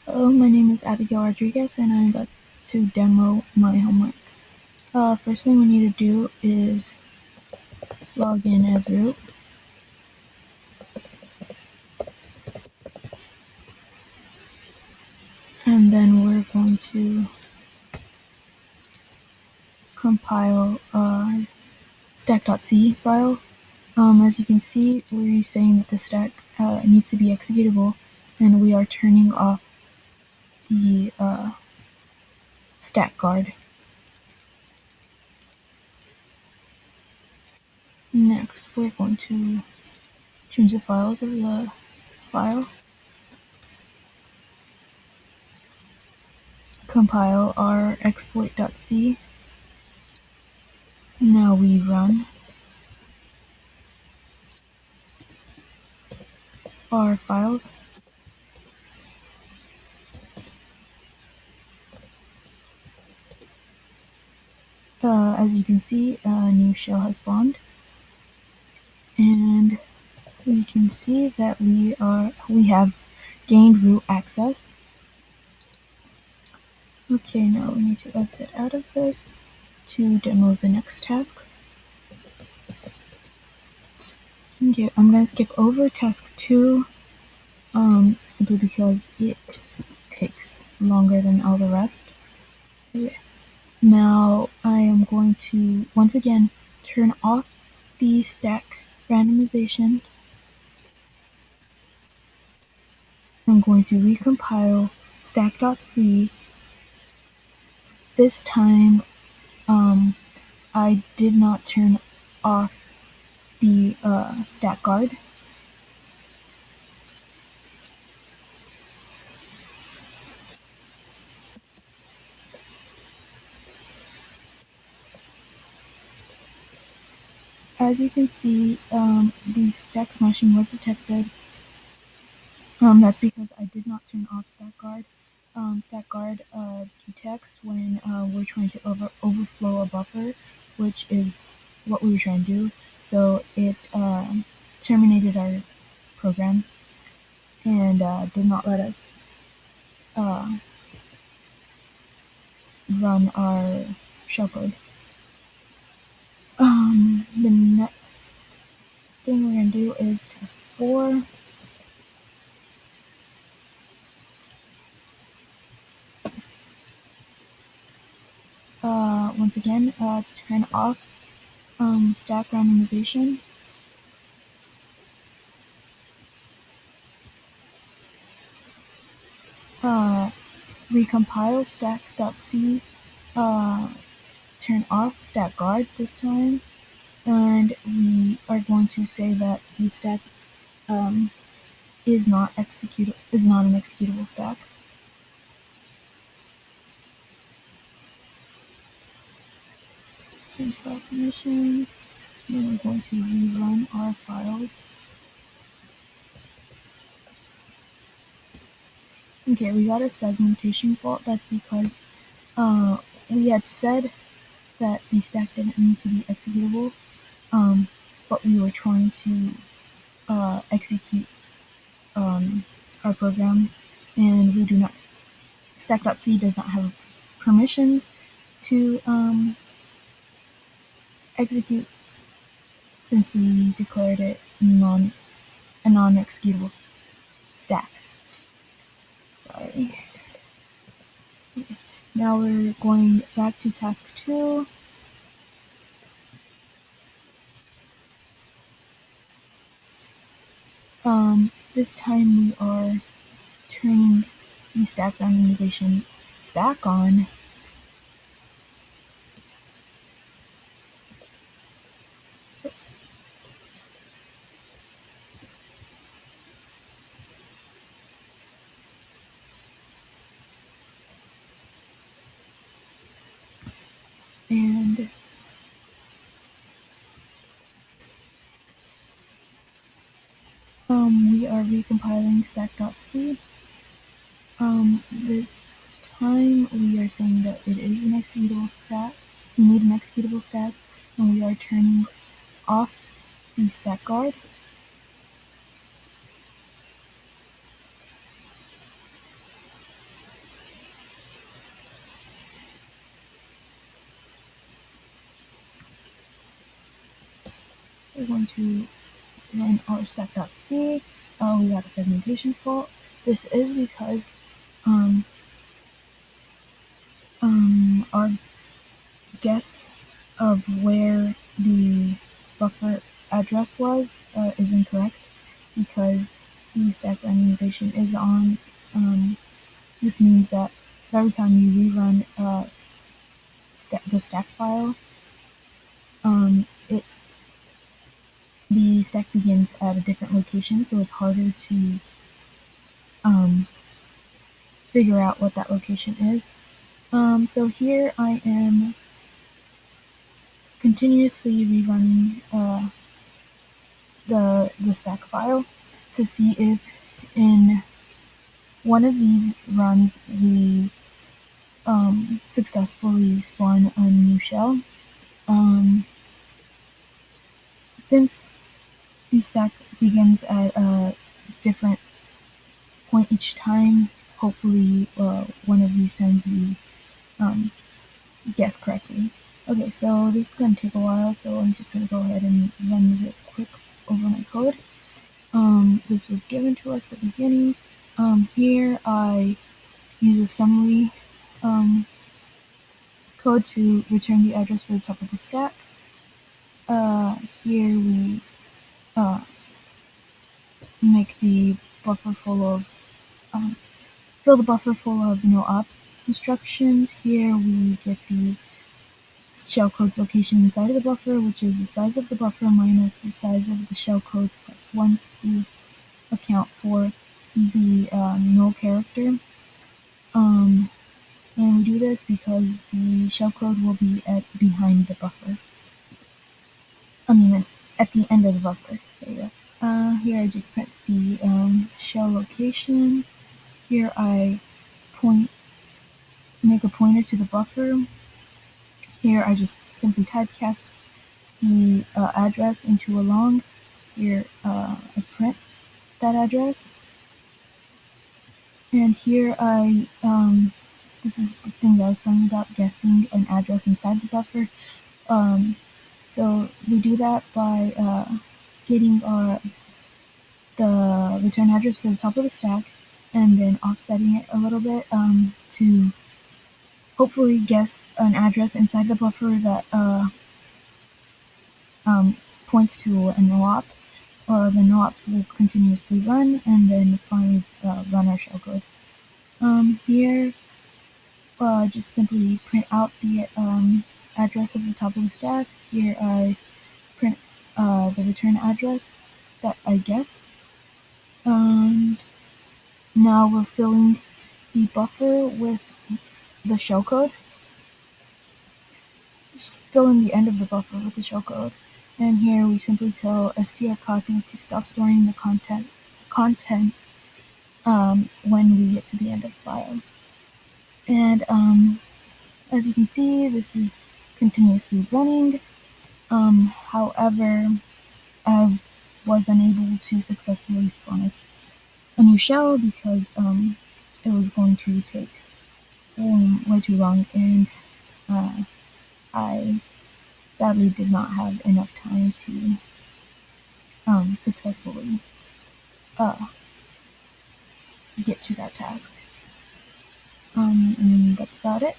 Hello, my name is Abigail Rodriguez, and I'm about to demo my homework. First thing we need to do is log in as root. And then we're going to compile our stack.c file. As you can see, we're saying that the stack needs to be executable, and we are turning off the stack guard. Next, we're going to change the files of the file, compile our exploit.c. Now we run our files. As you can see, a new shell has spawned, and we can see that we have gained root access. Okay, now we need to exit out of this to demo the next tasks. Okay, I'm gonna skip over task 2, simply because it takes longer than all the rest. Okay. Now I am going to once again turn off the stack randomization. I'm going to recompile stack.c. This time I did not turn off the stack guard. As you can see, the stack smashing was detected. That's because I did not turn off stack guard. Stack guard detects when we're trying to overflow a buffer, which is what we were trying to do. So it terminated our program and did not let us run our shellcode. The next thing we're going to do is task 4. Once again, turn off stack randomization. Recompile stack.c. Turn off stack guard this time, and we are going to say that the stack is not an executable stack. Change file permissions. Then we're going to rerun our files. Okay, we got a segmentation fault. That's because we had said that the stack didn't need to be executable, but we were trying to execute our program, and we do not. Stack.c does not have permissions to execute since we declared it a non-executable stack. Sorry. Now we're going back to task 2. This time we are turning the stack randomization back on. And we are recompiling stack.c. This time we are saying that it is an executable stack. We need an executable stack, and we are turning off the stack guard. we're going to run our stack.c. We got a segmentation fault. This is because our guess of where the buffer address was is incorrect because the stack randomization is on. This means that every time you rerun the stack file, the stack begins at a different location, so it's harder to figure out what that location is. So here I am continuously rerunning the stack file to see if in one of these runs we successfully spawn a new shell. Since the stack begins at a different point each time, hopefully one of these times we guess correctly. Okay, so this is going to take a while, so I'm just going to go ahead and run it quick over my code. This was given to us at the beginning. Here I use a summary code to return the address for the top of the stack. Here we make the buffer full of fill the buffer full of no op instructions. Here we get the shellcode's location inside of the buffer, which is the size of the buffer minus the size of the shellcode plus 1 to account for the null character. And we do this because the shellcode will be behind the buffer. At the end of the buffer. There you go. Here I just print the shell location. Here I make a pointer to the buffer. Here I just simply typecast the address into a long. Here I print that address. And here this is the thing that I was talking about, guessing an address inside the buffer. So we do that by getting the return address for the top of the stack and then offsetting it a little bit to hopefully guess an address inside the buffer that points to a no-op. The no-ops will continuously run and then finally run our shellcode. Here, just simply print out the address of the top of the stack. Here I print the return address that I guess. And now we're filling the buffer with the shellcode. Just filling the end of the buffer with the shellcode. And here we simply tell strcopy to stop storing the contents when we get to the end of the file. And as you can see, this is continuously running. However, I was unable to successfully spawn a new shell because it was going to take way too long, and I sadly did not have enough time to successfully get to that task. And that's about it.